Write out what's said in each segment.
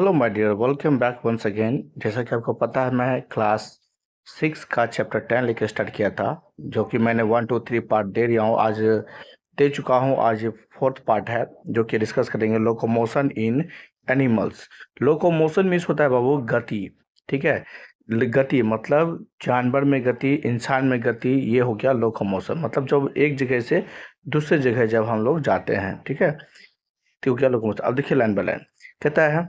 Hello my dear, welcome back once again. जैसा कि आपको पता है, मैं क्लास 6 का चैप्टर 10 लेकर स्टार्ट किया था, जो कि मैंने 1 2 3 पार्ट दे रहा हूँ। आज दे चुका हूँ। आज फोर्थ पार्ट है, जो कि डिस्कस करेंगे लोकोमोशन इन एनिमल्स। लोकोमोशन मीन्स होता है बाबू गति। ठीक है, गति मतलब जानवर में गति, इंसान में गति, ये हो गया लोकोमोशन। मतलब जब एक जगह से दूसरे जगह जब हम लोग जाते हैं, ठीक है, तो क्या लोकोमोशन। अब देखिए लाइन बाय लाइन कहता है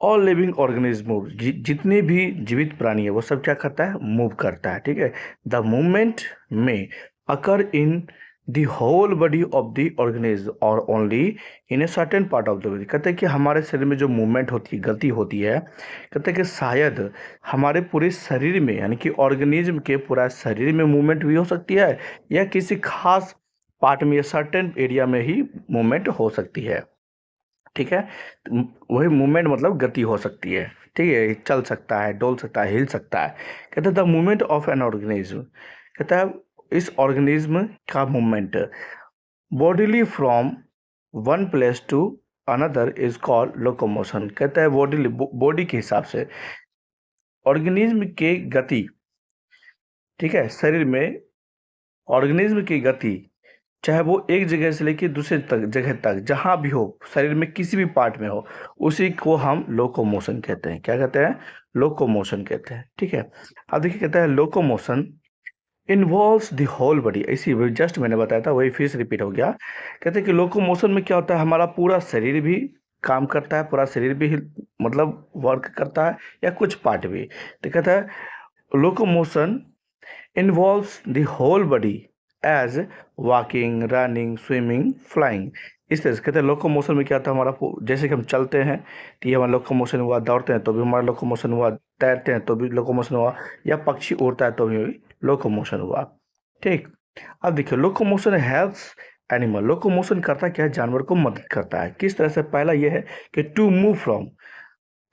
ऑल लिविंग ऑर्गेनिज्म मूव। जितने भी जीवित प्राणी है वो सब क्या करता है, मूव करता है। ठीक है, द मूवमेंट में occur in the whole body of the organism और only in a certain part of the body. कहते हैं कि हमारे शरीर में जो मूवमेंट होती है, गति होती है, कहते हैं कि शायद हमारे पूरे शरीर में, यानी कि ऑर्गेनिज्म के पूरा शरीर में मूवमेंट भी हो सकती है, या किसी खास पार्ट में या सर्टेन एरिया में ही मूवमेंट हो सकती है। ठीक है, वही मूवमेंट मतलब गति हो सकती है। ठीक है, चल सकता है, डोल सकता है, हिल सकता है। कहते हैं the movement of an organism, कहता है इस ऑर्गेनिज्म का movement bodily from one place to another is called locomotion. कहता है बॉडीली, बॉडी के हिसाब से ऑर्गेनिज्म की गति। ठीक है, शरीर में ऑर्गेनिज्म की गति, चाहे वो एक जगह से लेकर दूसरे तक जगह तक जहाँ भी हो, शरीर में किसी भी पार्ट में हो, उसी को हम लोकोमोशन कहते हैं। क्या कहते हैं? लोकोमोशन कहते हैं। ठीक है, अब देखिए कहता है locomotion involves the whole body. इसी जस्ट मैंने बताया था, वही फिर से रिपीट हो गया। कहते हैं कि लोकोमोशन में क्या होता है, हमारा पूरा शरीर भी काम करता है, पूरा शरीर भी मतलब वर्क करता है, या कुछ पार्ट भी। तो कहता है locomotion involves the whole body as walking, running, swimming, flying. इस तरह से कहते हैं लोकोमोशन में क्या होता है, हमारा जैसे कि हम चलते हैं तो ये हमारा लोकोमोशन हुआ, दौड़ते हैं तो भी हमारा लोकोमोशन हुआ, तैरते हैं तो भी लोकोमोशन हुआ, या पक्षी उड़ता है तो भी लोकोमोशन हुआ। ठीक, अब देखिए लोकोमोशन हेल्प्स एनिमल। लोकोमोशन करता क्या है, जानवर को मदद करता है। किस तरह से? पहला यह है कि to move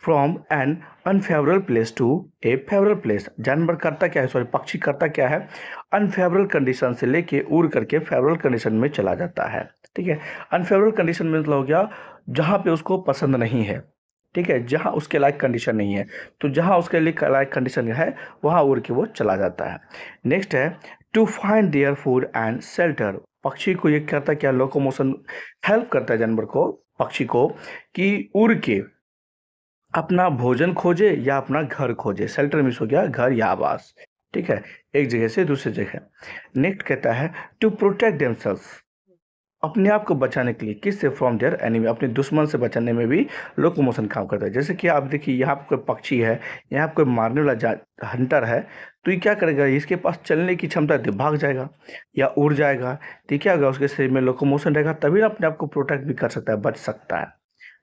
from an unfavourable place to a favourable place. जानवर करता क्या है, सॉरी पक्षी करता क्या है, अनफेवरेबल कंडीशन से लेके उड़ करके फेवरेबल कंडीशन में चला जाता है। ठीक है, अनफेवरेबल कंडीशन में मतलब हो गया जहाँ पे उसको पसंद नहीं है। ठीक है, जहाँ उसके लायक कंडीशन नहीं है, तो जहाँ उसके लिए लायक कंडीशन है वहाँ उड़ के वो चला जाता है। नेक्स्ट है to find their food and shelter. पक्षी को ये करता क्या, लोकोमोशन हेल्प करता है जानवर को, पक्षी को, कि उड़ के अपना भोजन खोजे या अपना घर खोजे। शेल्टर मीन्स हो गया घर या आवास। ठीक है, एक जगह से दूसरी जगह। नेक्स्ट कहता है टू प्रोटेक्ट देमसेल्व्स, अपने आप को बचाने के लिए। किससे? फ्रॉम देयर एनिमी, अपने दुश्मन से बचाने में भी लोकोमोशन काम करता है। जैसे कि आप देखिए यहाँ पर कोई पक्षी है, यहाँ पर कोई मारने वाला हंटर है, तो ये क्या करेगा, इसके पास चलने की क्षमता है तो भाग जाएगा या उड़ जाएगा। तो क्या होगा, उसके शरीर में लोकोमोशन रहेगा, तभी अपने आप को प्रोटेक्ट भी कर सकता है, बच सकता है।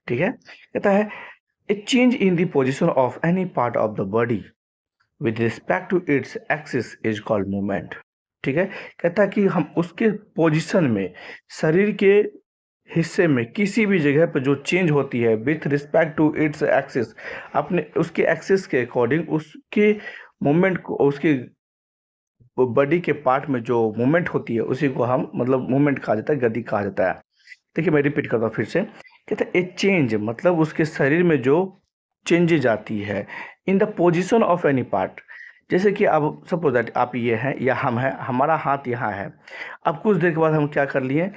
ठीक है, कहता है A change in the position of any part of the body with respect to its axis is called movement। ठीक है, कहता है कि हम उसके पोजीशन में, शरीर के हिस्से में किसी भी जगह पर जो चेंज होती है with respect to its axis, अपने उसके एक्सिस के अकॉर्डिंग उसके मूवमेंट को, उसके बॉडी के पार्ट में जो मूवमेंट होती है उसी को हम मतलब मूवमेंट कहा जाता है, गति कहा जाता है। देखिए मैं रिपीट करता हूँ फिर से। कहते हैं ए चेंज मतलब उसके शरीर में जो चेंजेज आती है इन the position of any part. जैसे कि अब सपोज दैट आप ये हैं या हम हैं, हमारा हाथ यहाँ है, अब कुछ देर के बाद हम क्या कर लिए,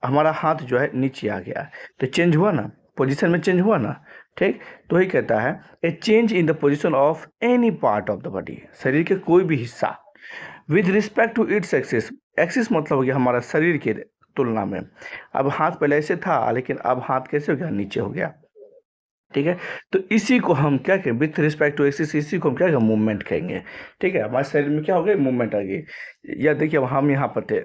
हमारा हाथ जो है नीचे आ गया, तो चेंज हुआ ना, पोजीशन में चेंज हुआ ना। ठीक, तो ही कहता है a change in the position of any part of the body, शरीर के कोई भी हिस्सा, with respect to its axis. Axis मतलब हो गया हमारा शरीर के तुलना में। अब हाथ पहले ऐसे था, लेकिन अब हाथ कैसे हो गया, नीचे हो गया। ठीक है, तो इसी को हम क्या कहें, विथ रिस्पेक्ट टू एक्सिस, इसी को हम क्या कहेंगे, मूवमेंट कहेंगे। ठीक है, हमारे शरीर में क्या हो गया, मूवमेंट आ गई। या देखिए हम यहाँ पर थे,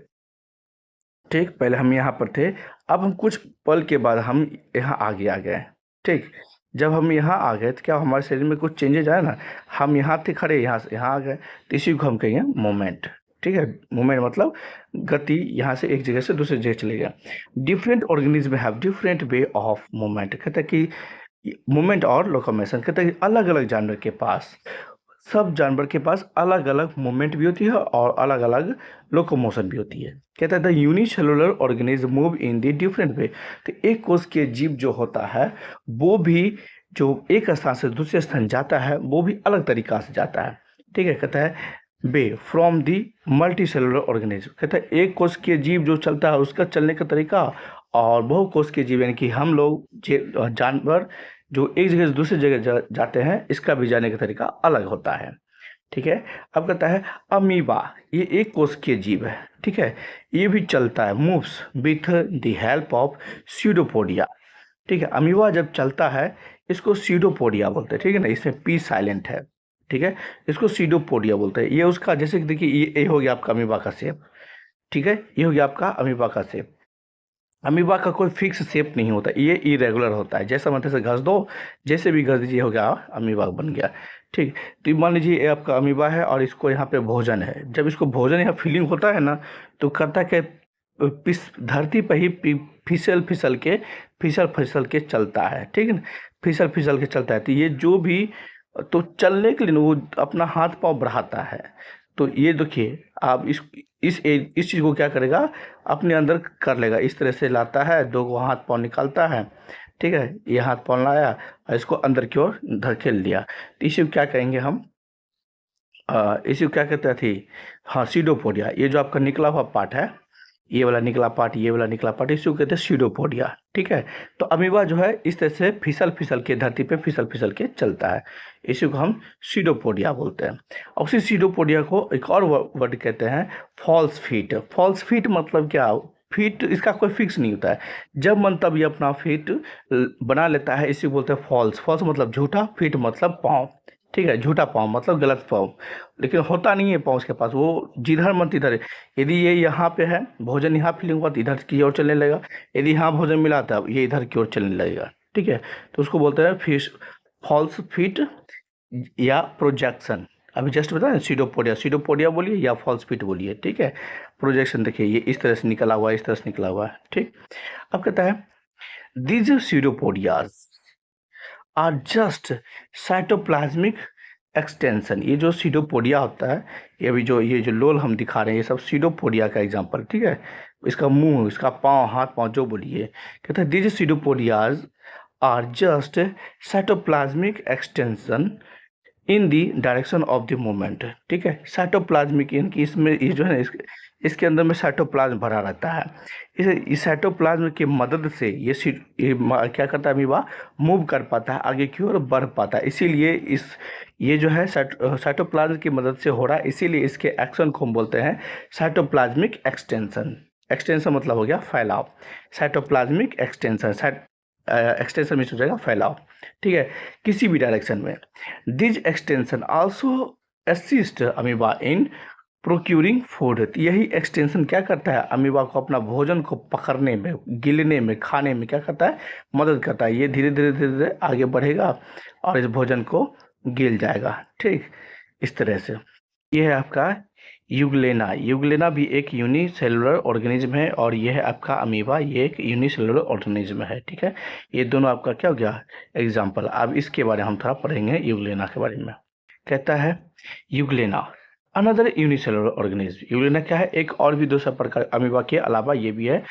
ठीक, पहले हम यहाँ पर थे, अब हम कुछ पल के बाद हम यहाँ आगे आ गए। ठीक, जब हम यहाँ आ गए तो क्या हमारे शरीर में कुछ चेंजेज आए ना, हम यहाँ थे खड़े, यहाँ से यहाँ आ गए, तो इसी को हम कहेंगे मूवमेंट। ठीक है, मूवमेंट मतलब गति, यहाँ से एक जगह से दूसरी जगह चले गया। Different organism have different way of movement. कहते हैं कि मूवमेंट और लोकोमोशन, कहते हैं अलग अलग जानवर के पास, सब जानवर के पास अलग अलग मूवमेंट भी होती है और अलग अलग लोकोमोशन भी होती है। कहता है the unicellular organism move in the different way. तो एक कोष के जीव जो होता है वो भी जो एक स्थान से दूसरे स्थान जाता है वो भी अलग तरीका से जाता है। ठीक है, कहता है be from the multicellular organism, कहता है एक कोशिकीय जीव जो चलता है उसका चलने का तरीका और बहुकोशिकीय जीव यानी कि हम लोग जानवर जो एक जगह से दूसरी जगह जाते हैं इसका भी जाने का तरीका अलग होता है। ठीक है, अब कहता है अमीबा, ये एक कोशिकीय जीव है। ठीक है, ये भी चलता है, moves with the help of pseudopodia. ठीक है, अमीबा जब चलता है इसको सीडोपोडिया बोलते हैं। ठीक है ना, इसमें पी साइलेंट है। ठीक है, इसको सीडोपोडिया बोलते हैं। ये उसका जैसे कि देखिए ये हो गया आपका अमीबा का शेप। ठीक है, ये हो गया आपका अमीबा का शेप। अमीबा का कोई फिक्स शेप नहीं होता, ये इरेगुलर होता है, जैसा मन से घस दो, जैसे भी घस दीजिए हो गया अमीबा बन गया। ठीक, तो ये मान लीजिए ये आपका अमीबा है और इसको यहाँ पे भोजन है। जब इसको भोजन यहाँ फीलिंग होता है ना तो करता है कि धरती पर ही फिसल फिसल के चलता है। ठीक है ना, फिसल फिसल के चलता है। तो ये जो भी तो चलने के लिए ना वो अपना हाथ पाँव बढ़ाता है। तो ये देखिए आप इस चीज़ को क्या करेगा, अपने अंदर कर लेगा। इस तरह से लाता है, दो को हाथ पाँव निकालता है। ठीक है, ये हाथ पाँव लाया और इसको अंदर की ओर धकेल दिया। तो इसी को क्या कहेंगे हम, इसी को क्या कहते थे, हाँ सीडोपोडिया। ये जो आपका निकला हुआ पार्ट है, ये वाला निकला पार्ट, ये वाला निकला पार्ट, इसी को कहते हैं सीडोपोडिया। ठीक है, तो अमीबा जो है इस तरह से फिसल फिसल के धरती पे फिसल फिसल के चलता है, इसी को हम सीडोपोडिया बोलते हैं। और उसी सीडोपोडिया को एक और वर्ड कहते हैं फॉल्स फीट। फॉल्स फीट मतलब क्या, फीट इसका कोई फिक्स नहीं होता है, जब मन तब ये अपना फीट बना लेता है, इसी को बोलते हैं फॉल्स। फॉल्स मतलब झूठा, फीट मतलब पाँव। ठीक है, झूठा पाँव मतलब गलत पाँव, लेकिन होता नहीं है पाँव उसके पास, वो जिधर मन तिधर है। यदि ये यहाँ पे है, भोजन यहाँ फीलिंग हुआ तो इधर की ओर चलने लगेगा, यदि यहाँ भोजन मिला तब ये इधर की ओर चलने लगेगा। ठीक है, तो उसको बोलते हैं फिश फॉल्स फीट या प्रोजेक्शन। अभी जस्ट बताया सीडोपोडिया, सीडोपोडिया बोलिए या फॉल्स फीट बोलिए। ठीक है, प्रोजेक्शन देखिए ये इस तरह से निकला हुआ है, इस तरह से निकला हुआ है। ठीक, अब कहता है these pseudopodias are just cytoplasmic extension. ये जो सीडोपोडिया होता है, ये जो लोल हम दिखा रहे हैं, ये सब सीडोपोडिया का एग्जांपल। ठीक है, इसका मुंह, इसका पाँव, हाथ पाँव जो बोलिए, कहते हैं these pseudopodias are just cytoplasmic extension in the direction of the movement. ठीक है, साइटोप्लाज्मिक यानी कि इसमें ये जो है ना इसके अंदर में साइटोप्लाज्म भरा रहता है। इस साइटोप्लाज्म की मदद से क्या करता है, अमीबा मूव कर पाता है, आगे की ओर बढ़ पाता है। इसीलिए ये जो है साइटोप्लाज्म की मदद से हो रहा है, इसीलिए इसके एक्शन को हम बोलते हैं साइटोप्लाज्मिक एक्सटेंशन। एक्सटेंशन मतलब हो गया फैलाव, साइटोप्लाज्मिक एक्सटेंशन। एक्सटेंशन में हो जाएगा फैलाव। ठीक है, किसी भी डायरेक्शन में। This extension also assist amoeba in procuring food. यही एक्सटेंशन क्या करता है, अमीबा को अपना भोजन को पकड़ने में, गिलने में, खाने में क्या करता है, मदद करता है। ये धीरे धीरे धीरे धीरे आगे बढ़ेगा और इस भोजन को गिल जाएगा। ठीक, इस तरह से। ये है आपका यूग्लेना। यूग्लेना भी एक यूनिसेलुलर ऑर्गेनिज्म है और ये है आपका अमीबा, ये एक यूनिसेलुलर ऑर्गेनिज्म है। ठीक है, ये दोनों आपका क्या हो गया एग्जाम्पल। अब इसके बारे में हम थोड़ा पढ़ेंगे, यूग्लेना के बारे में। कहता है euglena another unicellular organism. Euglena क्या है, एक और भी दूसरा प्रकार अमीबा के अलावा ये भी है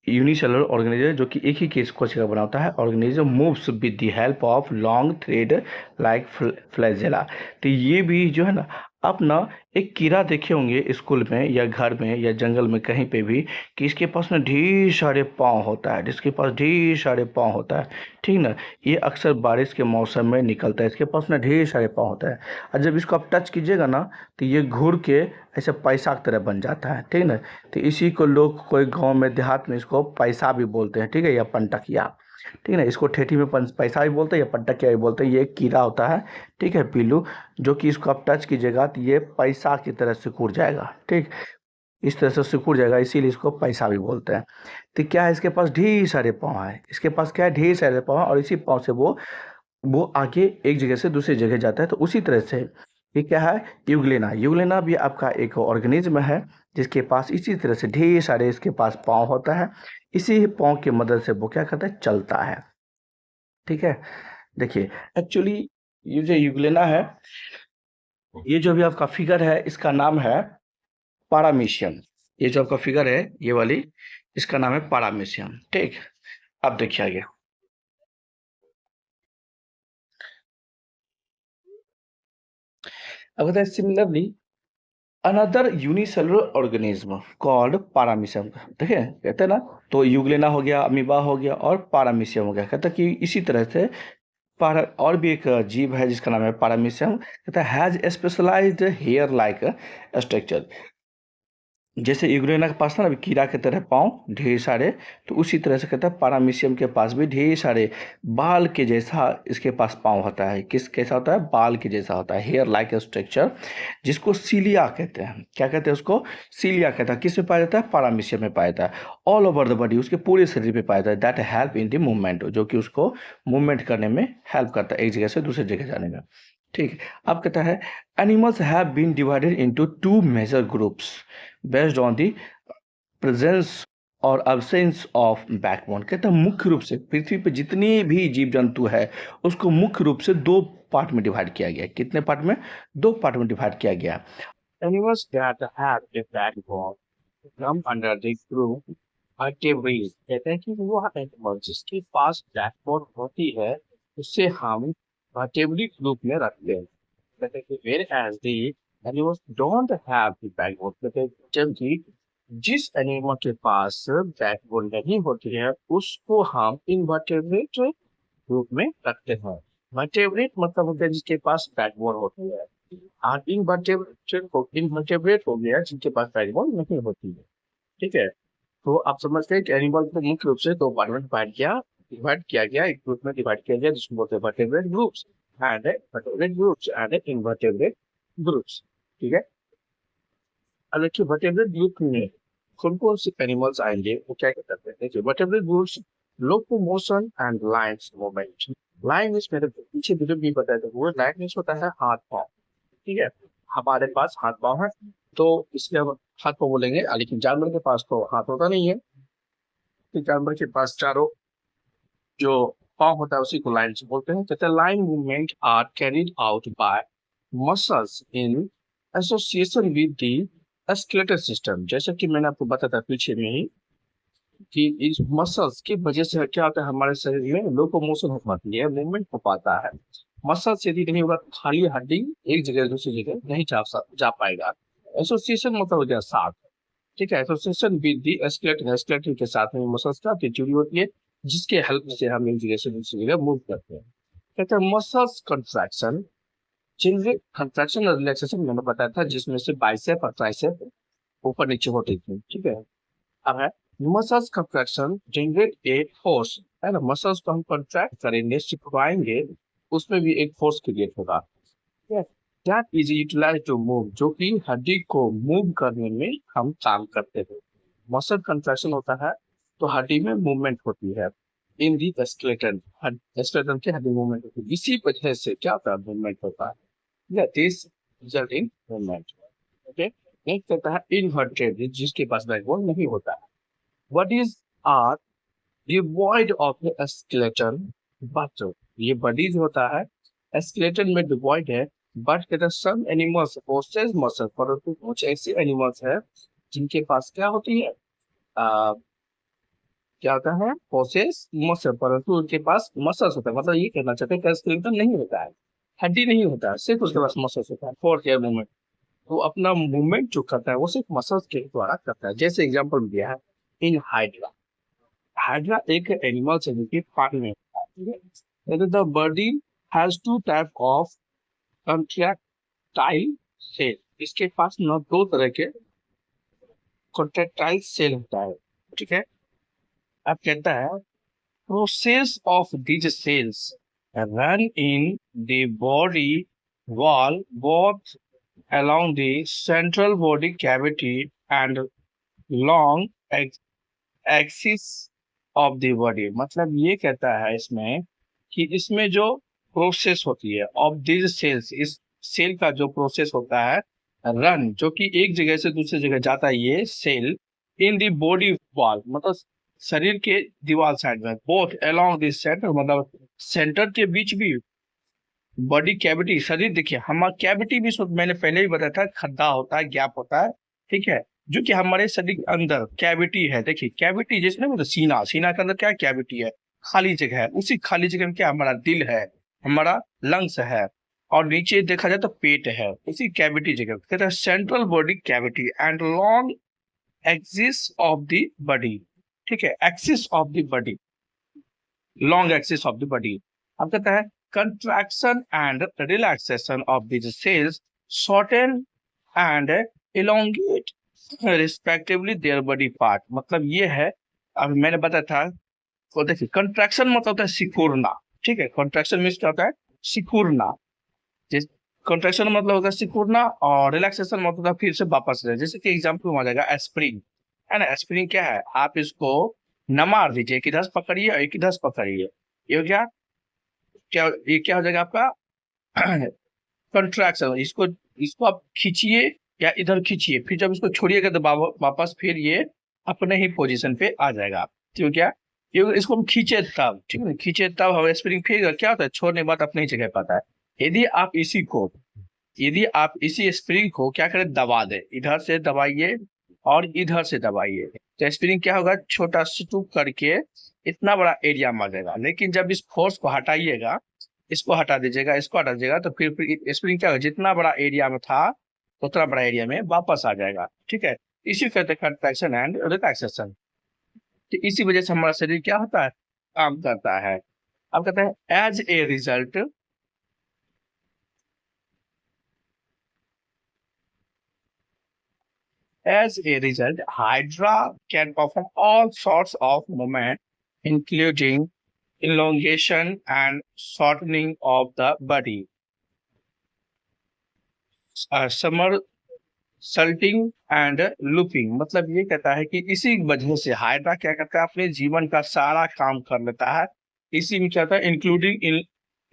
यूनिसेलुलर ऑर्गेनिज्म, जो कि एक ही केस कोशिका बनाता है। Organism moves with the help of long thread like flagella. तो ये भी जो है ना, आप ना एक कीड़ा देखे होंगे स्कूल में या घर में या जंगल में कहीं पे भी, कि इसके पास ना ढेर सारे पाँव होता है, जिसके पास ढेर सारे पाँव होता है। ठीक ना, ये अक्सर बारिश के मौसम में निकलता है, इसके पास ना ढेर सारे पाँव होता है। और जब इसको आप टच कीजिएगा ना तो ये घूर के ऐसे पैसा की तरह बन जाता है। ठीक ना, तो इसी को लोग कोई गांव में देहात में इसको पैसा भी बोलते हैं। ठीक है, या पंटकिया। ठीक है ना, इसको ठेठी में पैसा भी बोलते हैं या पंटकिया भी बोलते हैं। ये एक कीड़ा होता है, ठीक है, पीलू, जो कि इसको आप टच कीजिएगा तो ये पैसा की तरह सिकुड़ जाएगा। ठीक, इस तरह से सिकुड़ जाएगा, इसीलिए इसको पैसा भी बोलते हैं। तो क्या है, इसके पास ढेर सारे पाँव है, इसके पास क्या है, ढेर सारे पाँव, और इसी पाँव से वो आगे एक जगह से दूसरी जगह जाता है। तो उसी तरह से ये क्या है, यूग्लेना। यूग्लेना भी आपका एक ऑर्गेनिज्म है जिसके पास इसी तरह से ढेर सारे इसके पास पाँव होता है। इसी पाँव की मदद से वो क्या करता है, चलता है। ठीक है, देखिए एक्चुअली ये जो यूग्लेना है, ये जो भी आपका फिगर है इसका नाम है पारामीशियम। ये जो आपका फिगर है ये वाली, इसका नाम है पारामीशियम। ठीक, अब देखिए आगे। अब कहता है similarly another unicellular organism called paramecium. देखिए कहते हैं ना, तो यूग्लेना हो गया, अमीबा हो गया और पारामीशियम हो गया। कहता है कि इसी तरह से और भी एक जीव है जिसका नाम है पारामीशियम। कहता है has specialised hair like structure. जैसे यूग्लेना के पास था ना अभी कीड़ा की तरह पाँव ढेर सारे, तो उसी तरह से कहता है पारामीशियम के पास भी ढेर सारे बाल के जैसा इसके पास पाँव होता है। किस कैसा होता है? बाल के जैसा होता है, हेयर लाइक स्ट्रक्चर, जिसको सीलिया कहते हैं। क्या कहते हैं उसको? सीलिया कहता है। किस में पाया जाता है? पारामीशियम में पाया जाता है। ऑल ओवर द बॉडी, उसके पूरे शरीर पे पाया जाता है। That help in the movement, जो कि उसको मूवमेंट करने में हेल्प करता है, एक जगह से दूसरी जगह जाने में। ठीक है। अब कहता है animals have been divided into two major groups based on the presence और अब्सेंस ऑफ बैकबोन। कहता है मुख्य रूप से पृथ्वी पे जितने भी जीव जंतु है उसको मुख्य रूप से दो पार्ट में डिवाइड किया गया है। कितने पार्ट में? दो पार्ट में डिवाइड किया गया है। Animals that have a backbone come under the group vertebrates। कहते हैं कि वो एनिमल जिसके पास बैकबोन होती है उससे हम वर्टेब्रेट ग्रुप में रखते हैं। कहते हैं कि whereas the animals don't have the backbone, कहते हैं जबकि जिस एनिमल के पास बैकबोन नहीं होती है उसको हम इनवर्टेब्रेट ग्रुप में रखते हैं। वर्टेब्रेट मतलब होता है जिसके पास बैकबोन होती है, और इनवर्टेब्रेट हो गया जिनके पास बैकबोन नहीं होती है। ठीक है। तो आप समझते हैं कि एनिमल को मुख्य रूप से दो पार्ट में डिवाइड किया गया, एक ग्रुप में डिवाइड किया गया जिसको बोलते हैं vertebrate groups and vertebrate groups and invertebrate groups. ठीक है। अब देखिए वर्टेब्रेट ग्रुप में कौन कौन से एनिमल्स आएंगे, वो क्या क्या करते हैं। देखिए vertebrate groups locomotion and lines movement. Line means मेरे पीछे वीडियो भी बताया था, वो लाइन मीन्स होता है हाथ पाँव। ठीक है। हमारे पास हाथ पाँव है तो इसलिए हम हाथ पाँव बोलेंगे, लेकिन जानवर के पास तो हाथ होता नहीं है। तो जानवर के पास चारों जो पाँव होता है उसी को लाइन से बोलते हैं। कहते हैं line movement are carried out by muscles in association with the skeletal system. जैसा कि मैंने आपको बताया था पीछे में ही कि इस मसल्स की वजह से क्या होता है, हमारे शरीर में लोकोमोशन हो पाती है, मूवमेंट हो पाता है। मसल्स यदि नहीं होगा तो खाली हड्डी एक जगह से दूसरी जगह नहीं जा पाएगा। एसोसिएशन मतलब हो गया साथ। ठीक है। Association with the skeleton, skeleton के साथ में मसल्स का जुड़ी होती है जिसके हेल्प से हम एक जगह से दूसरी जगह मूव करते हैं। कहते हैं मसल्स कंट्रैक्शन, जिनमें कंट्रैक्शन और रिलैक्सेशन मैंने बताया था जिसमें से बाइसेप और ट्राइसेप ऊपर नीचे होती थी। ठीक है। अब है muscles contraction generate a force, है ना। मसल्स को हम कंट्रैक्ट करेंगे, सिखवाएंगे, उसमें भी एक फोर्स क्रिएट होगा। That is utilise to move, जो कि हड्डी को मूव करने में हम काम करते हैं। मसल कंट्रैक्शन होता है तो हड्डी में मूवमेंट होती है। इन दी स्केलेटन, स्केलेटन की हड्डी मूवमेंट होती है, इसी वजह से क्या होता है, मूवमेंट होता है। This result in movement. Okay. Next कहता है इनवर्टेब्रेट, जिसके पास बैकबोन नहीं होता है। Bodies are devoid of a skeleton, but ये बॉडीज होता है स्केलेटन में डिवॉइड है। बट कहते हैं सम एनिमल्स पोसेस मसल, परंतु कुछ ऐसे एनिमल्स हैं जिनके पास क्या होती है, क्या होता है, पोसेस मसल, परंतु उनके पास मसल्स होता है। मतलब ये कहना चाहते हैं कि स्केलेटन नहीं होता है, हड्डी नहीं होता है, सिर्फ उसके पास मसल्स होता है फॉर एयर मूवमेंट। तो अपना मूवमेंट जो करता है वो सिर्फ मसल्स के द्वारा करता है। जैसे एग्जांपल दिया है इन हाइड्रा। हाइड्रा एक एनिमल है जो कि पानी में रहता है। The body has two type of contractile cell. इसके पास ना दो तरह के कॉन्ट्रैक्टाइल सेल होता है। ठीक है। अब कहता है process of these cells run in the body wall both along the central body cavity and long axis of the body। मतलब ये कहता है इसमें कि इसमें जो प्रोसेस होती है ऑफ these cells, इस सेल का जो प्रोसेस होता है, रन जो कि एक जगह से दूसरी जगह जाता है, ये cell in the body wall मतलब शरीर के दीवार साइड में, बोथ अलोंग दिस सेंटर मतलब सेंटर के बीच भी, बॉडी कैविटी शरीर, देखिए हमारा कैविटी भी मैंने पहले ही बताया था, खड्डा होता है, गैप होता है। ठीक है। जो कि हमारे शरीर के अंदर कैविटी है। देखिए कैविटी जिसमें मतलब सीना, सीना के अंदर क्या कैविटी है, खाली जगह है। उसी खाली जगह में क्या हमारा दिल है, हमारा लंग्स है, और नीचे देखा जाए तो पेट है, इसी कैविटी जगह कहते हैं central body cavity and long axis of the body. ठीक है, axis of the body, long axis of the body. अब कहता है contraction and relaxation of the cells shorten and elongate respectively their body part. मतलब ये है, अब मैंने बताया था, तो देखिए कंट्रैक्शन मतलब होता है सिकुड़ना। ठीक है, कंट्रैक्शन मीन्स क्या होता है, सिकुड़ना। जिस कंट्रैक्शन मतलब होता है सिकुड़ना, और रिलैक्सेशन मतलब होता है फिर से वापस ले। जैसे कि एग्जांपल में आ जाएगा एस्प्रिन, है ना। एस्प्रिन क्या है, आप इसको न मार दीजिए, एक इधर से पकड़िए और एक इधर से पकड़िए, ये हो गया क्या, ये क्या हो जाएगा आपका कंट्रैक्शन। इसको इसको आप खींचिए या इधर खींचिए, फिर जब इसको छोड़िएगा तो वापस फिर ये अपने ही पोजीशन पे आ जाएगा। ठीक है क्या, ये इसको हम खींचे तब, ठीक है, खींचे तब हम स्प्रिंग फिर क्या होता है, छोड़ने के बाद अपने ही जगह पाता है। यदि आप इसी को, यदि आप इसी स्प्रिंग को क्या करें, दबा दे, इधर से दबाइए और इधर से दबाइए, तो स्प्रिंग क्या होगा, छोटा स्टूप करके इतना बड़ा एरिया में आ जाएगा। लेकिन जब इस फोर्स को हटाइएगा, इसको हटा दीजिएगा, इसको हटा दीजिएगा, तो फिर स्प्रिंग क्या होगा, जितना बड़ा एरिया में था उतना बड़ा एरिया में वापस आ जाएगा। ठीक है, इसी कहते हैं कंट्रैक्शन एंड रिलैक्सेशन। तो इसी वजह से हमारा शरीर क्या होता है, काम करता है। अब कहते हैं as a result, as a result, Hydra can perform all sorts of movement, including elongation and shortening of the body, somersaulting and looping। मतलब ये कहता है कि इसी वजह से हाइड्रा क्या करता है, अपने जीवन का सारा काम कर लेता है। इसी में क्या होता है, इंक्लूडिंग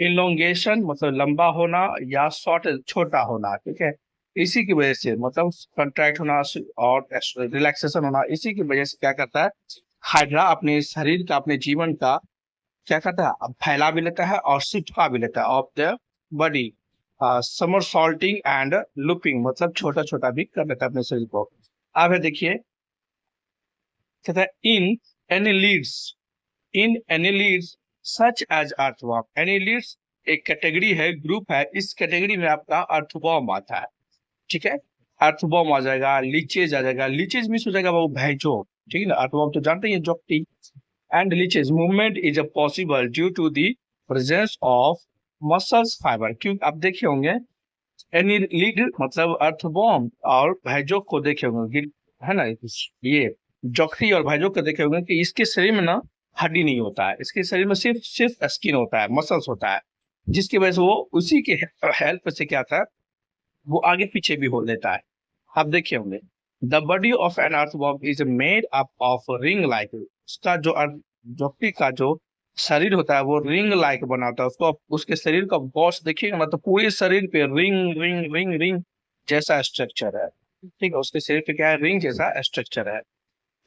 इलोंगेशन मतलब लंबा होना, या शॉर्ट छोटा होना। ठीक है, इसी की वजह से मतलब कंट्रैक्ट होना और रिलैक्सेशन होना, इसी की वजह से क्या करता है, हाइड्रा अपने शरीर का, अपने जीवन का क्या करता है, अब फैला भी लेता है और सिटका भी लेता है of the body. Somersaulting and looping मतलब छोटा छोटा भी कर लेता है अपने शरीर को। अब है देखिए, कहता है in annelids, in annelids such as earthworm. Annelids एक कैटेगरी है, ग्रुप है, इस कैटेगरी में आपका अर्थवॉर्म आता है। ठीक है, अर्थवॉर्म आ जाएगा, लीचेज आ जाएगा, लीचेज मिस हो जाएगा वो भैंचो। ठीक है ना, अर्थवॉर्म तो जानते हैं जोकटी and leeches. Movement is a possible due to the presence of muscles fibre. क्योंकि आप देखे होंगे एनिलीड मतलब अर्थवॉर्म और भैंजो को देखे होंगे, है ना, ये जोकटी और भैंजो को देखे होंगे कि इसके शरीर में ना हड्डी नहीं होता है, इसके शरीर में सिर्फ सिर्फ स्किन होता है, मसल्स होता है, जिसकी वजह से वो उसी के हेल्प से क्या था, वो आगे पीछे भी हो लेता है। आप देखे होंगे the body of an earthworm is made up of ring like. उसका जो जोकटी का जो शरीर होता है वो रिंग लाइक बना होता है। उसको उसके शरीर का बॉस देखिएगा ना, तो पूरे शरीर पे रिंग रिंग रिंग रिंग जैसा स्ट्रक्चर है। ठीक है, उसके शरीर पे क्या है, रिंग जैसा स्ट्रक्चर है।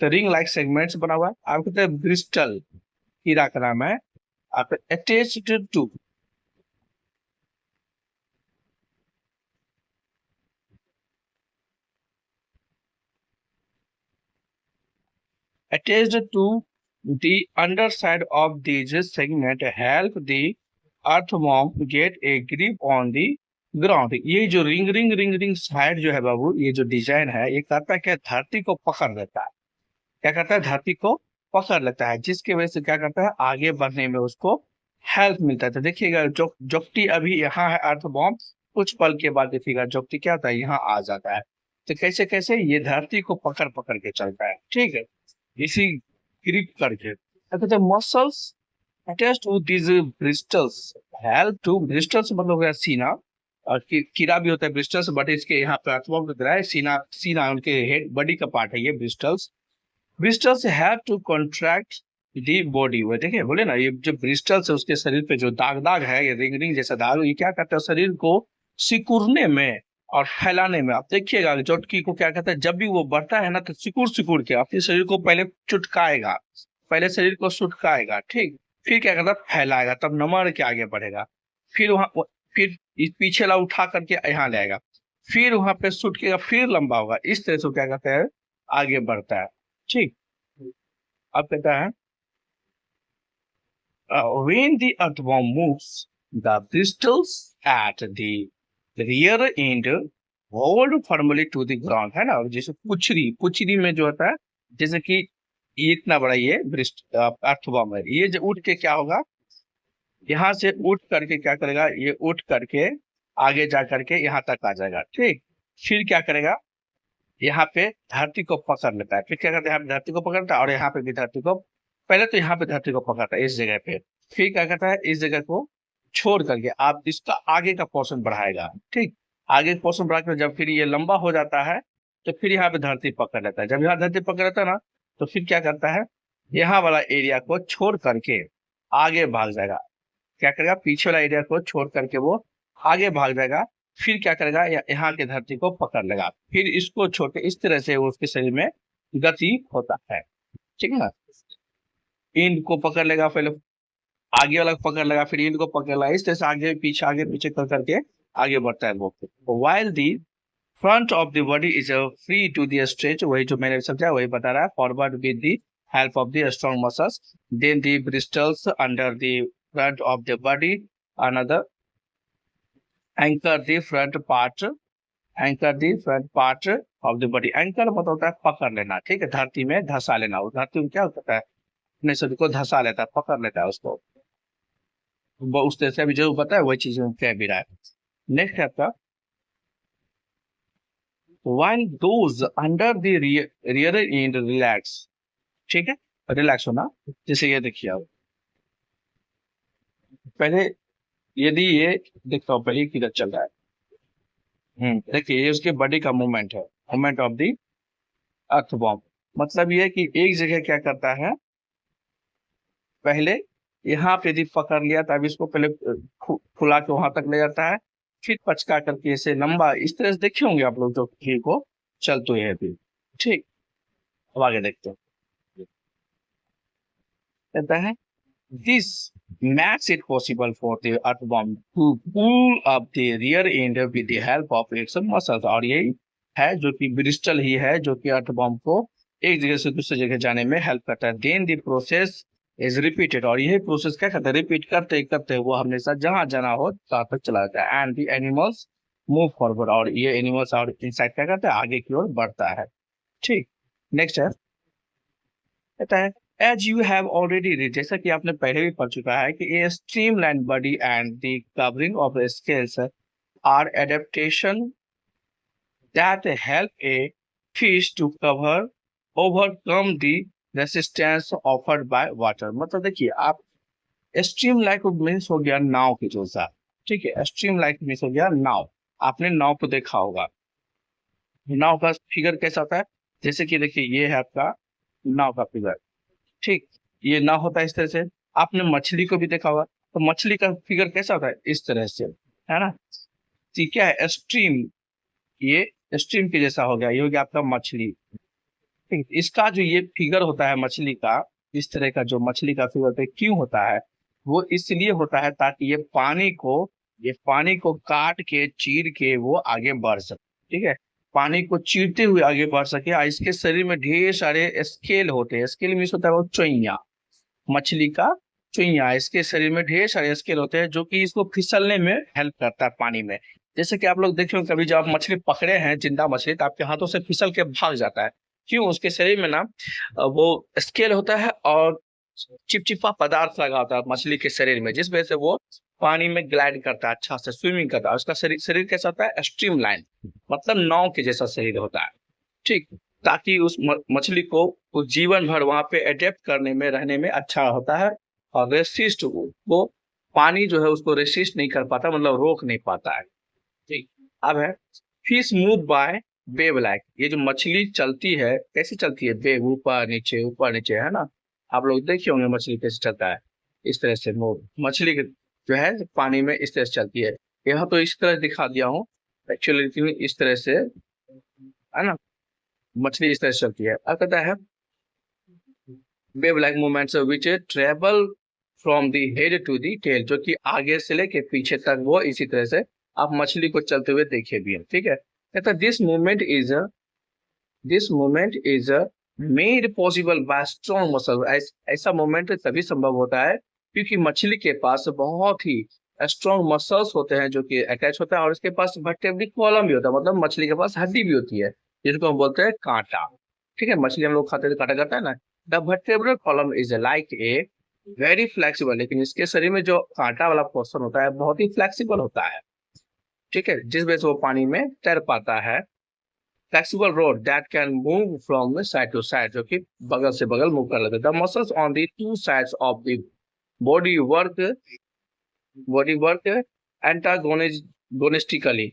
तो रिंग लाइक सेगमेंट्स बना हुआ है। आप कहते हैं ब्रिस्टल कीड़ा का नाम है, आप attached to attached to the underside of these segment help the earthworm get a grip on the ground। ये जो ring ring ring ring side जो है बाबू, ये जो डिजाइन है, ये करता है क्या, धरती को पकड़ लेता है। क्या करता है, धरती को पकड़ लेता है, जिसकी वजह से क्या करता है, आगे बढ़ने में उसको हेल्प मिलता है। तो देखिएगा जोकटी अभी यहाँ है अर्थवॉर्म, कुछ पल के बाद देखिएगा जोकटी क्या होता है, यहाँ आ जाता है। तो कैसे कैसे, ये धरती को पकड़ पकड़ के चलता है। ठीक है, इसी ग्रिप करके कहते हैं muscles attached to this bristles help to. Bristles मतलब हो गया सीना, और कीड़ा भी होता है ब्रिस्टल्स, बट इसके यहाँ पे अर्थवॉर्म की तरह है, सीना सीना उनके हेड बॉडी का पार्ट है ये bristles. Bristles have to contract the body. वो देखिए बोले ना, ये जो ब्रिस्टल्स है उसके शरीर पे जो दाग दाग है, ये रिंग रिंग जैसा दाग, ये क्या करता है, शरीर को सिकुड़ने में और फैलाने में। आप देखिएगा जोटकी को क्या कहता है, जब भी वो बढ़ता है ना, तो सिकुड़ सिकुड़ के अपने शरीर को पहले चुटकाएगा, पहले शरीर को सुटकाएगा, ठीक, फिर क्या करता है, फैलाएगा, तब नमर के आगे बढ़ेगा, फिर वहां फिर पीछे ला उठा करके यहाँ ले आएगा, फिर वहां पे सुटकेगा, फिर लंबा होगा। इस तरह से क्या कहता है, आगे बढ़ता है। ठीक, अब कहता है when the earthworm moves The bristles at the rear end hold firmly to the ground, है ना। जैसे पुचरी में जो होता है, जैसे कि ये इतना बड़ा ये ब्रिस्ट अर्थवर्म है, ये जो उठ के क्या होगा, यहाँ से उठ करके क्या करेगा, ये उठ करके आगे जा करके यहाँ तक आ जाएगा, ठीक। फिर क्या करेगा, यहाँ पे धरती को पकड़ लेता है, फिर क्या करता है, यहाँ पे धरती को पकड़ता है और यहाँ पे भी धरती को, पहले तो यहाँ पे धरती को पकड़ता है इस जगह पे, फिर क्या करता है, इस जगह को छोड़ करके आप इसका आगे का पोर्शन बढ़ाएगा, ठीक। आगे पोर्शन बढ़ा कर जब फिर ये लंबा हो जाता है तो फिर यहाँ पे धरती पकड़ लेता है, जब यहाँ धरती पकड़ लेता है ना, तो फिर क्या करता है, यहाँ वाला एरिया को छोड़ करके आगे भाग जाएगा, क्या करेगा, पीछे वाला एरिया को छोड़ करके वो आगे भाग जाएगा, फिर क्या करेगा, यहाँ के धरती को पकड़ लेगा, फिर इसको छोड़ के इस तरह से उसके शरीर में गति होता है, ठीक है ना। इंड को पकड़ लेगा, पहले आगे वाला को पकड़ लेगा, फिर इंड को पकड़ लेगा, इस तरह से आगे पीछे कर करके आगे बढ़ता है वो। While the front of the body is free to the stretch, वही जो मैंने समझा वही बता रहा है, forward with the help of the strong muscles, then the bristles under the front of the body another anchor the front part, anchor the front part of the body. Anchor मतलब होता है पकड़ लेना, ठीक है, धरती में धंसा लेना, उस धरती में क्या होता है, अपने शरीर को धंसा लेता है, पकड़ लेता है उसको, वो उस तरह से अभी जो बताया वही चीज कह भी रहा है। नेक्स्ट है आपका, while those under the rear end relax, ठीक है, रिलैक्स होना, जैसे ये देखिए आप पहले, यदि ये देखता हूँ पहले किधर चल रहा है, देखिए ये उसके बॉडी का मूवमेंट है, मूवमेंट ऑफ दी अर्थवर्म, मतलब ये कि एक जगह क्या करता है, पहले यहाँ पे यदि पकड़ लिया तब इसको पहले फुला के वहां तक ले जाता है, फिर पचका करके ऐसे लंबा, इस तरह से देखे होंगे आप लोग जो घी को चलते है भी, ठीक। अब आगे देखते हैं, कहता है this makes it possible for the earthworm to pull up the rear end with the help of its muscles, और यही है जो कि ब्रिस्टल ही है जो कि अर्थवर्म को एक जगह से दूसरी जगह जाने में हेल्प करता है। Then the process is repeated, और यही प्रोसेस क्या करता है, रिपीट करते करते वो हमेशा जहां जाना हो तहां तक चला जाता है, and the animals move forward, और ये एनिमल्स और इंसाइड क्या करता है, आगे की ओर बढ़ता है, ठीक। नेक्स्ट है, कहता है as you have already read, जैसा कि आपने पहले भी पढ़ चुका है कि a streamline body and the covering of scales are adaptation that help a fish to cover overcome the resistance offered by water. मतलब देखिए आप, स्ट्रीम लाइक मीन्स हो गया नाव के जैसा, ठीक है, स्ट्रीम लाइक मीन्स हो गया नाव, आपने नाव को देखा होगा, नाव का फिगर कैसा होता है, जैसे कि देखिए ये है आपका नाव का फिगर, ठीक, ये नाव होता है इस तरह से, आपने मछली को भी देखा होगा, तो मछली का फिगर कैसा होता है, इस तरह से, है ना। तो क्या है स्ट्रीम, ये स्ट्रीम के जैसा हो गया, ये हो गया आपका मछली, ठीक। इसका जो ये फिगर होता है मछली का, इस तरह का जो मछली का फिगर पे क्यों होता है, वो इसलिए होता है ताकि ये पानी को काट के चीर के वो आगे बढ़ सके, ठीक है, पानी को चीरते हुए आगे बढ़ सके। और इसके शरीर में ढेर सारे स्केल होते हैं, स्केल मीन्स होता है वो चोइया, मछली का चोइया, इसके शरीर में ढेर सारे स्केल होते हैं जो कि इसको फिसलने में हेल्प करता है पानी में। जैसे कि आप लोग देखे हो कभी जब आप मछली पकड़े हैं, जिंदा मछली, तो आपके हाथों से फिसल के भाग जाता है, क्यों, उसके शरीर में ना वो स्केल होता है और चिपचिपा पदार्थ लगा होता है मछली के शरीर में, जिस वजह से वो पानी में ग्लाइड करता है, अच्छा से स्विमिंग करता है। उसका शरीर कैसा होता है, स्ट्रीम लाइन, मतलब नाव के जैसा शरीर होता है, ठीक, ताकि उस मछली को उस जीवन भर वहां पे अडेप्ट करने में, रहने में अच्छा होता है, और रेसिस्ट, वो पानी जो है उसको रेसिस्ट नहीं कर पाता, मतलब रोक नहीं पाता है, ठीक। अब है fish move by wave like, ये जो मछली चलती है कैसी चलती है, वेव, ऊपर नीचे, है ना, आप लोग देखे होंगे मछली कैसे चलता है, इस तरह से मूव, मछली जो है पानी में इस तरह से चलती है। यहाँ तो इस तरह दिखा दिया हूँ, एक्चुअली इस तरह से, है ना, मछली इस तरह से चलती है। अब कहता है wave like movements which travel from the head to the tail, जो कि आगे से लेके पीछे तक वो इसी तरह से आप मछली को चलते हुए देखे भी हैं, ठीक है। कहता है this movement is made possible by strong muscle, ऐसा मूवमेंट तभी संभव होता है क्योंकि मछली के पास बहुत ही स्ट्रॉन्ग मसल्स होते हैं जो कि अटैच होता है, और इसके पास वर्टेब्रल कॉलम भी होता है, मतलब मछली के पास हड्डी भी होती है जिसको हम बोलते हैं कांटा। ठीक है, मछली हम लोग खाते हैं तो काटा जाता है ना। The vertebral column is like a very flexible, लेकिन इसके शरीर में जो कांटा वाला पोर्शन होता है बहुत ही फ्लेक्सिबल होता है। ठीक है, जिस वजह से वो पानी में तैर पाता है। Flexible rod that can move from side to side, जो कि बगल से बगल मूव कर लेते हैं। The muscles on the two sides of the body work antagonistically.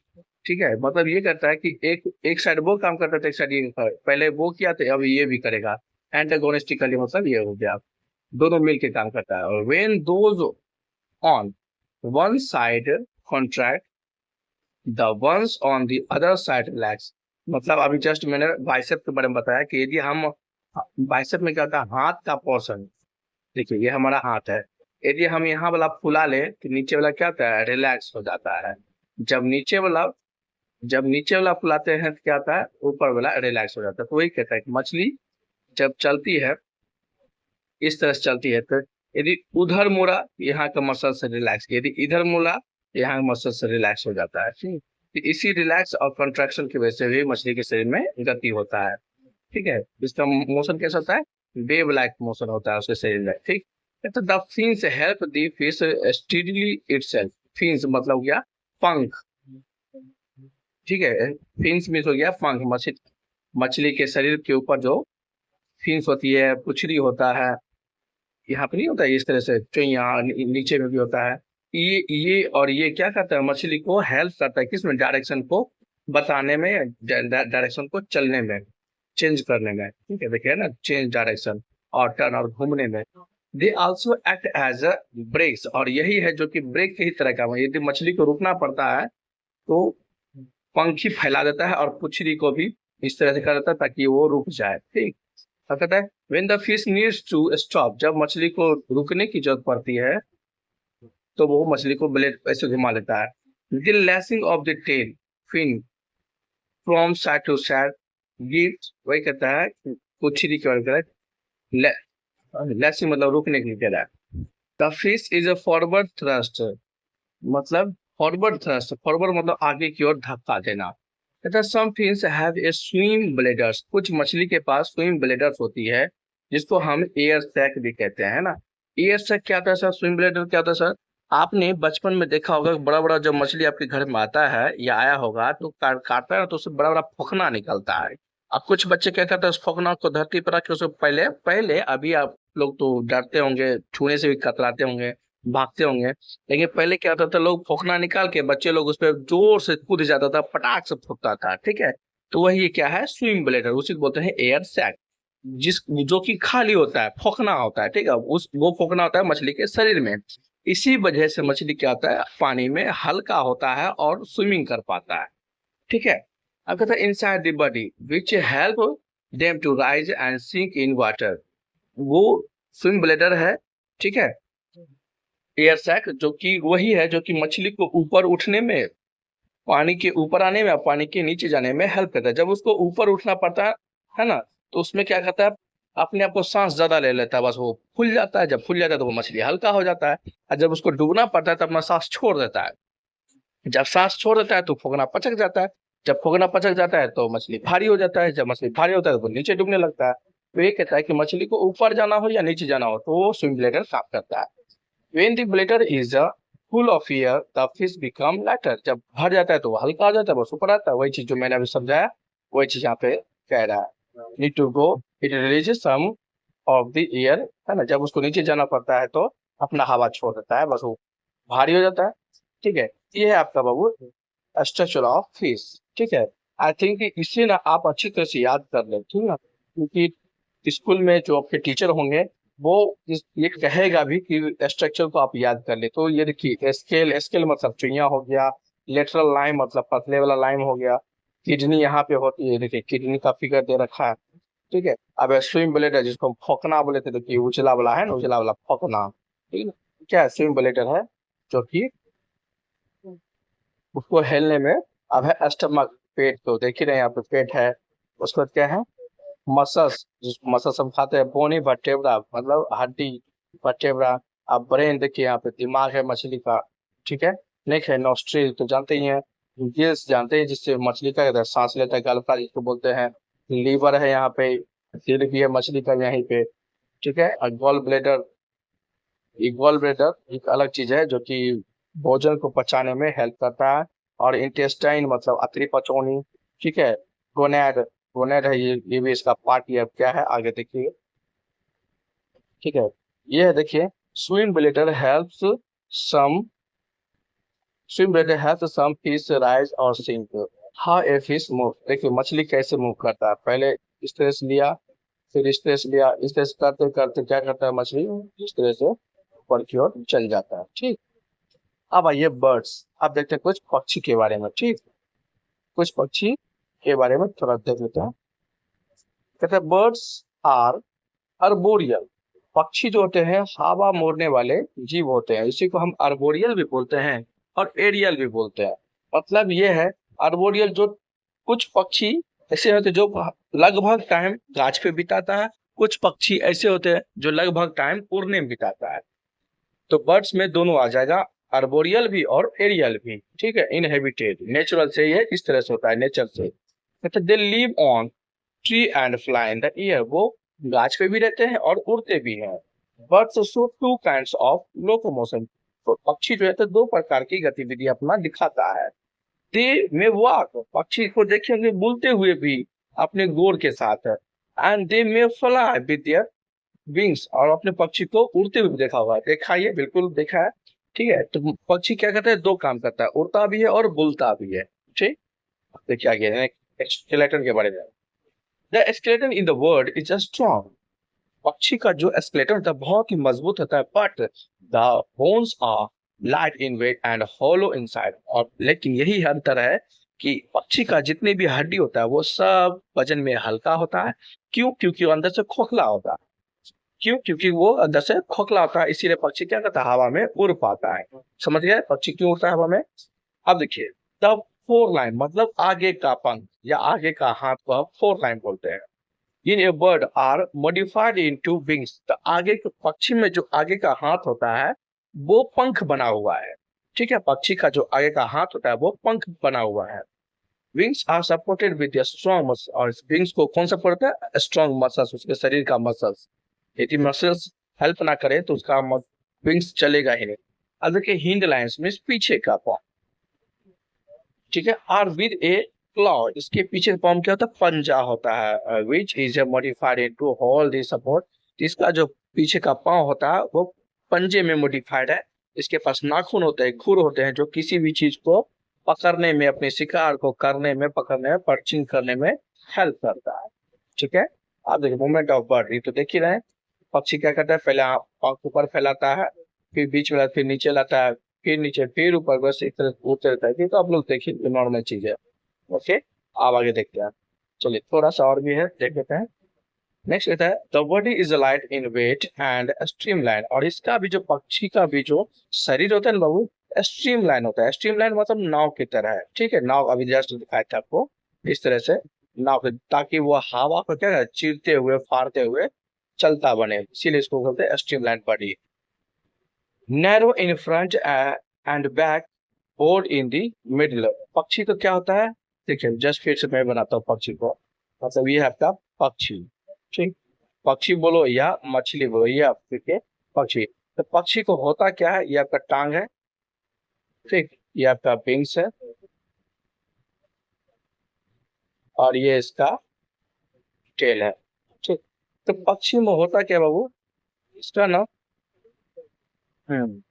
ठीक है, मतलब ये करता है कि एक साइड वो काम करता है तो एक साइड ये पहले वो किया तो अब ये भी करेगा। एंटागोनिस्टिकली मतलब ये हो गया, दोनों मिलके काम करता है। और when those on one side contract the ones on the other side relax. मतलब अभी जस्ट मैंने बाइसेप के बारे में बताया कि यदि हम बाइसेप में क्या होता है, हाथ का पोर्शन, देखिए ये हमारा हाथ है, यदि हम यहाँ वाला फुला ले तो नीचे वाला क्या होता है, रिलैक्स हो जाता है। जब नीचे वाला जब नीचे वाला फुलाते हैं तो क्या होता है, ऊपर वाला रिलैक्स हो जाता है। तो वही कहता है कि मछली जब चलती है इस तरह से चलती है, तो यदि उधर मुड़ा यहाँ का मसल से रिलैक्स, यदि इधर मुड़ा यहाँ का मसल से रिलैक्स हो जाता है। ठीक, तो इसी रिलैक्स और कंट्रैक्शन की वजह से भी मछली के शरीर में गति होता है। ठीक है, इसका मोशन कैसा होता है, वेव लाइक मोशन होता है उसके शरीर में। ठीक, तो the fins help the fish steadily itself. Fins मतलब हो गया पंख। ठीक है, फिन्स मीन्स हो गया पंख। मछली के शरीर के ऊपर जो फिन्स होती है, पुछड़ी होता है, यहाँ पे नहीं होता है इस तरह से, तो यहाँ नीचे में भी होता है। ये और ये क्या करता है, मछली को हेल्प करता है किसमें, डायरेक्शन को बताने में, डायरेक्शन को चलने में, चेंज करने में। ठीक है, देखिए ना, चेंज डायरेक्शन और टर्न और घूमने में। They also act as a brakes, और यही है जो कि ब्रेक की ही तरह का है। यदि मछली को रुकना पड़ता है तो पंखी फैला देता है और पुछड़ी को भी इस तरह से कर देता है ताकि वो रुक जाए। ठीक, अब कहता है when the fish needs to stop, जब मछली को रुकने की जरूरत पड़ती है तो वो मछली को ब्लेड ऐसे घुमा लेता है। The lashing of the tail fin from side to side gives, वही कहता है पुछड़ी की ओर करे, लैसिंग मतलब रुकने के लिए कह रहा है। The fish is a forward thrust, मतलब फॉरवर्ड थ्रस्ट, फॉरवर्ड मतलब आगे की ओर धक्का देना। कहता some fish have a swim bladders, कुछ मछली के पास स्विम ब्लेडर्स होती है जिसको हम एयर सैक भी कहते हैं ना। एयर सैक क्या होता है सर, स्विम ब्लेडर क्या होता है सर? आपने बचपन में देखा होगा बड़ा बड़ा जब मछली आपके घर में आता है या आया होगा तो काटता है ना, तो उससे बड़ा बड़ा फोखना निकलता है। अब कुछ बच्चे क्या करते हैं, उस फोखना को धरती पर रख के उसको पहले पहले अभी आप लोग तो डरते होंगे, छूने से भी कतराते होंगे, भागते होंगे, लेकिन पहले क्या होता था, लोग फोखना निकाल के बच्चे लोग उस पर जोर से कूद जाता था, पटाख से फूटता था। ठीक है, तो वही क्या है, स्विम ब्लेडर, उसी को बोलते हैं एयर सैक, जिस जो कि खाली होता है, फोखना होता है। ठीक है, उस वो फोखना होता है मछली के शरीर में। इसी वजह से मछली क्या होता है, पानी में हल्का होता है और स्विमिंग कर पाता है। ठीक है, अब कहता है inside the body which help them to rise and sink in water, वो स्विम ब्लेडर है। ठीक है, एयर सैक जो कि वही है जो कि मछली को ऊपर उठने में, पानी के ऊपर आने में और पानी के नीचे जाने में हेल्प करता है। जब उसको ऊपर उठना पड़ता है ना, तो उसमें क्या करता है, अपने आप को सांस ज्यादा ले लेता है, बस वो फूल जाता है। जब फूल जाता है तो वो मछली हल्का हो जाता है, और जब उसको डूबना पड़ता है तो अपना सांस छोड़ देता है। जब सांस छोड़ देता है तो फोगना पचक जाता है। जब फोगना पचक जाता है तो मछली भारी हो जाता है। जब मछली भारी होता है तो वो नीचे डूबने लगता है। तो ये कहता है कि मछली को ऊपर जाना हो या नीचे जाना हो तो वो स्विम ब्लेडर काम करता है। When the bladder is full of air, the fish become lighter. जब भर जाता है तो वो हल्का हो जाता है, बस ऊपर आता है। वही चीज जो मैंने अभी समझाया, वही चीज यहाँ पे कह रहा है। Need to go, it releases some of the air, है ना। जब उसको नीचे जाना पड़ता है तो अपना हवा छोड़ देता है, बस वो भारी हो जाता है। ठीक है, ये है आपका बाबू स्ट्रक्चर ऑफ फिश। ठीक है, आई थिंक इसे ना आप अच्छी तरह से याद कर लें, ठीक है ना, क्योंकि स्कूल में जो आपके टीचर होंगे वो ये कहेगा भी कि स्ट्रक्चर को आप याद कर ले। तो ये देखिए, स्केल, स्केल मतलब चुइया हो गया, लेटरल लाइन मतलब पतले वाला लाइन हो गया, किडनी यहाँ पे होती है, देखिए किडनी का फिगर दे रखा है। ठीक है, अब स्विम ब्लेडर जिसको हम फोकना बोले थे, देखिए उजला वाला है ना, उजला वाला फोकना। ठीक है, क्या स्विम ब्लेडर है जो कि उसको हिलने में, अब है स्टमक, पेट, तो देख ही रहे हैं यहाँ पे पेट है। उसके बाद क्या है, मसल्स, जिसको मसल्स हम खाते हैं, बोनी वर्टेब्रा मतलब हड्डी, वर्टेब्रा। अब ब्रेन देखिए यहाँ पे दिमाग है मछली का। ठीक है। नेक्स्ट है नॉस्ट्रिल, तो जानते ही हैं। गिल्स जानते हैं, जिससे मछली का सांस लेता है, गलफा जिसको बोलते हैं। लीवर है यहाँ पे, दिल भी है मछली का यहीं पे, ठीक है। और गॉल ब्लेडर, गॉल ब्लेडर एक अलग चीज है जो कि भोजन को पचाने में हेल्प करता है। और इंटेस्टाइन मतलब अतरी पचौनी, ठीक है। गोनैड, गोनैड है ये भी इसका पार्ट, ये क्या है आगे देखिए, ठीक है। ये है देखिए, swim bladder helps some swim bladder helps some fish rise और sink. How a fish move, देखिए मछली कैसे मूव करता है, पहले इस तरह से लिया, फिर इस तरह से लिया, इस तरह से करते करते क्या करता है मछली, इस तरह से ऊपर की ओर चल जाता है, ठीक। अब आइए बर्ड्स, अब देखते हैं कुछ पक्षी के बारे में, ठीक। कुछ पक्षी के बारे में थोड़ा देख लेते हैं। कहते हैं बर्ड्स आर अर्बोरियल, पक्षी जो होते हैं हवा मोड़ने वाले जीव होते हैं, इसी को हम अर्बोरियल भी बोलते हैं और एरियल भी बोलते हैं। मतलब ये है, अर्बोरियल जो कुछ पक्षी ऐसे होते हैं जो लगभग टाइम गाछ पे बिताता है, कुछ पक्षी ऐसे होते हैं जो लगभग टाइम उड़ने में बिताता है। तो बर्ड्स में दोनों आ जाएगा, अर्बोरियल भी और एरियल भी, ठीक है। इनहेबिटेड, नेचुरल से ये इस तरह से होता है, नेचर से। कहते they live on tree and fly in the air, वो गाछ पे भी रहते हैं और उड़ते भी हैं। Birds show two kinds of locomotion, तो पक्षी जो है तो दो प्रकार की गतिविधि अपना दिखाता है। दे में वॉक, पक्षी को देखेंगे बुलते हुए भी अपने गोर के साथ है। एंड दे में फ्लाई विद देयर विंग्स, और अपने पक्षी को उड़ते हुए भी देखा हुआ है, देखा ये बिल्कुल देखा है, ठीक है। तो पक्षी क्या करता है, दो काम करता है, उड़ता भी है और बुलता भी है, ठीक। देखिए आगे स्केलेटन के बारे में, the skeleton in the word is strong, पक्षी का जो स्केलेटन होता है बहुत ही मजबूत होता है, but the bones are light in weight and hollow inside, और लेकिन यही अंतर है कि पक्षी का जितने भी हड्डी होता है वो सब वजन में हल्का होता है। क्यों? क्योंकि वो अंदर से खोखला होता है। क्यों? क्योंकि वो अंदर से खोखला होता है, इसीलिए पक्षी क्या करता है, हवा में उड़ पाता है। समझ गए पक्षी क्यों उड़ता है हवा में? अब देखिए, द फोर लाइन मतलब आगे का पंख या आगे का हाथ को हम फोर लाइन बोलते हैं। In a bird are modified into wings, तो आगे के पक्षी में जो आगे का हाथ होता है वो पंख बना हुआ है, ठीक है। पक्षी का जो आगे का हाथ होता है वो पंख बना हुआ है। Wings are supported with strong muscle, और विंग्स को कौन सपोर्ट करता है? स्ट्रॉन्ग मसल्स, उसके शरीर का मसल्स। यदि मसल्स हेल्प ना करे तो उसका विंग्स चलेगा ही नहीं। अब देखिए हिंड लाइन्स मींस पीछे का पाँव, ठीक है। आर विद ए क्लॉ, इसके पीछे पाँव क्या होता है? पंजा होता है, which is modified into hold the support, इसका जो पीछे का पाँव होता है वो पंजे में मॉडिफाइड है। इसके पास नाखून होते हैं, खुर होते हैं, जो किसी भी चीज को पकड़ने में, अपने शिकार को करने में, पकड़ने में, पर्चिंग करने में हेल्प करता है, ठीक है। आप देखिए मूवमेंट ऑफ बर्ड, ये तो देख ही रहे हैं। पक्षी क्या करता है, पहले पंख ऊपर फैलाता है, फिर बीच में, फिर नीचे लाता है, फिर नीचे, फिर ऊपर, बस एक तरह उड़ते रहता है। ये तो आप लोग देखिए नॉर्मल चीज है, ओके। आप आगे देखते हैं, चलिए थोड़ा सा और भी है, देख लेते हैं। नेक्स्ट कहता है the body is light in weight and streamline, और इसका भी जो पक्षी का भी जो शरीर होता है ना बाबू, स्ट्रीमलाइन होता है। स्ट्रीमलाइन मतलब नाव की तरह है, ठीक है। नाव अभी जस्ट दिखाया था आपको, इस तरह से नाव के, ताकि वो हवा को क्या है, चीरते हुए, फाड़ते हुए चलता बने, इसीलिए इसको बोलते हैं streamline body. Narrow in front end back, board in the middle, पक्षी का क्या होता है, देखिए जस्ट फिर से मैं बनाता हूँ पक्षी को। मतलब ये है आपका पक्षी, ठीक। पक्षी बोलो या मछली बोलो, ये आपके पक्षी। तो पक्षी को होता क्या है, ये आपका टांग है, ठीक, ये आपका विंग्स है, और ये इसका टेल है, ठीक। तो पक्षी में होता क्या बाबू, इसका ना, हम्म,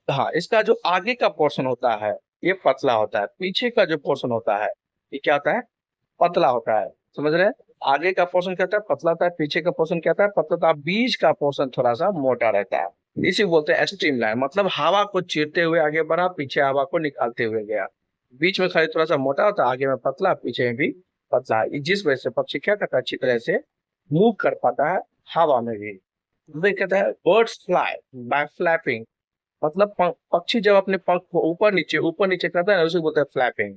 हाँ, इसका जो आगे का पोर्शन होता है ये पतला होता है, पीछे का जो पोर्शन होता है ये क्या होता है, पतला होता है। समझ रहे हैं? आगे का पोर्शन क्या होता है, पतला होता है, पीछे का पोर्शन क्या होता है, पतला होता है, बीच का पोर्शन थोड़ा सा मोटा रहता है। इसी को बोलते हैं स्ट्रीमलाइन, मतलब हवा को चीरते हुए आगे बढ़ा, पीछे हवा को निकालते हुए गया। बीच में खाली थोड़ा सा मोटा होता है, आगे में पतला, पीछे में भी पतला, जिस वजह से पक्षी क्या करता है, अच्छी तरह से मूव कर पाता है हवा में भी। तो कहता है बर्ड्स फ्लाई बाय फ्लैपिंग, मतलब पक्षी जब अपने पंख को ऊपर नीचे करता है ना, उसे बोलते हैं फ्लैपिंग,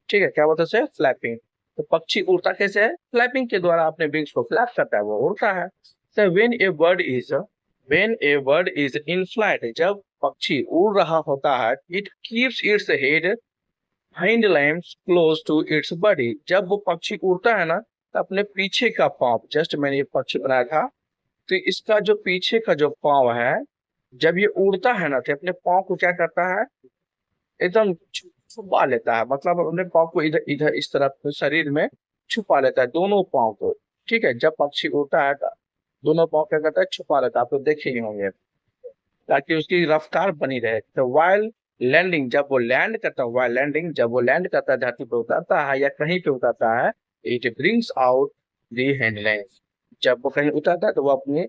ठीक है। क्या बोलते हैं, फ्लैपिंग। तो पक्षी उड़ता कैसे है, फ्लैपिंग के द्वारा अपने विंग्स को फ्लैप करता है, वो उड़ता है। तो when a bird is in flight, जब पक्षी उड़ रहा होता है, it keeps its head hind limbs close to its body. जब वो पक्षी उड़ता है ना, तो अपने पीछे का पाँव, जस्ट मैंने ये पक्षी बनाया था, तो इसका जो पीछे का जो पाँव है, जब ये उड़ता है ना, तो अपने पाँव को क्या करता है, एकदम छुपा लेता है। मतलब अपने पाँव को इधर इधर इस तरफ शरीर में छुपा लेता है, दोनों पाँव को। ठीक है, जब पक्षी उड़ता है तो दोनों पाँव क्या करता है, छुपा लेता है। आप लोग देखे ही होंगे, ताकि उसकी रफ्तार बनी रहे। तो वाइल लैंडिंग, जब वो लैंड करता है, वाइल लैंडिंग, जब वो लैंड करता है, धरती पर उतरता है या कहीं पे उतरता है, इट ब्रिंग्स आउट दी हैंडलाइंस। जब वो कहीं उतरता है तो वो अपने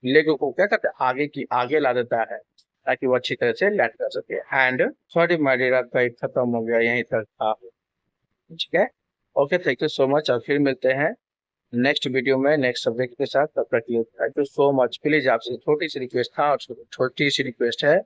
लेग को क्या करता है, आगे की आगे ला देता है, ताकि वो अच्छी तरह से लैंड कर सके। एंड सॉरी माय डियर, आपका खत्म हो गया, यहीं तक था। ठीक है, okay, thank you so much, और फिर मिलते हैं नेक्स्ट वीडियो में नेक्स्ट सब्जेक्ट के साथ। तब तक thank you so much. Please आपसे छोटी सी रिक्वेस्ट था, और छोटी सी रिक्वेस्ट है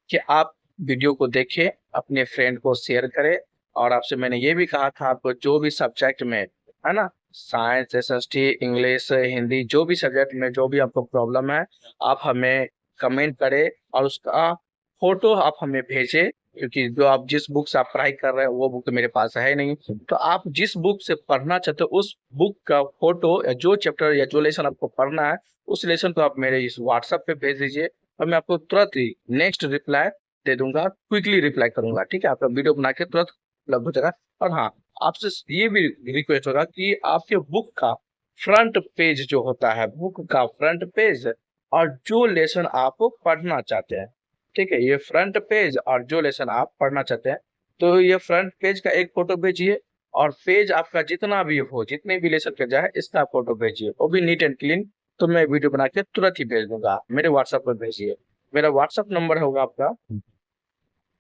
कि आप वीडियो को देखें, अपने फ्रेंड को शेयर करें। और आपसे मैंने ये भी कहा था, आपको जो भी सब्जेक्ट में है ना, साइंस, एसएसटी, इंग्लिश, हिंदी, जो भी सब्जेक्ट में जो भी आपको प्रॉब्लम है, आप हमें कमेंट करें और उसका फोटो आप हमें भेजें। क्योंकि जो आप जिस बुक से आप पढ़ाई कर रहे हैं वो बुक तो मेरे पास है नहीं, तो आप जिस बुक से पढ़ना चाहते हो उस बुक का फोटो या जो चैप्टर या जो लेसन आपको पढ़ना है, उस लेसन को आप मेरे इस व्हाट्सएप पे भेज दीजिए, और मैं आपको तुरंत ही नेक्स्ट रिप्लाई दे दूंगा, क्विकली रिप्लाई करूंगा। ठीक है, आपका वीडियो बना के तुरंत उपलब्ध हो जाएगा। और हाँ, आपसे ये भी रिक्वेस्ट होगा कि आपके बुक का फ्रंट पेज जो होता है, बुक का फ्रंट पेज और जो लेसन आप पढ़ना चाहते हैं, ठीक है, ये फ्रंट पेज और जो लेसन आप पढ़ना चाहते हैं, तो ये फ्रंट पेज का एक फोटो भेजिए, और पेज आपका जितना भी हो, जितने भी लेसन का जाए, इसका फोटो भेजिए, वो भी नीट एंड क्लीन। तो मैं वीडियो बना के तुरंत ही भेज दूंगा, मेरे व्हाट्सएप पर भेजिए। मेरा व्हाट्सएप नंबर होगा आपका,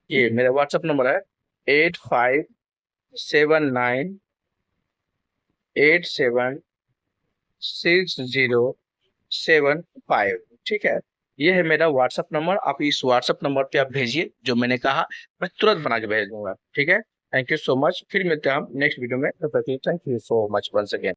ये मेरा व्हाट्सएप नंबर है 8579876075। ठीक है, ये है मेरा व्हाट्सएप नंबर। आप इस व्हाट्सएप नंबर पे आप भेजिए जो मैंने कहा, मैं तुरंत बना के भेज दूंगा। ठीक है, थैंक यू सो मच, फिर मिलते हैं हम नेक्स्ट वीडियो में। Thank you so much once again.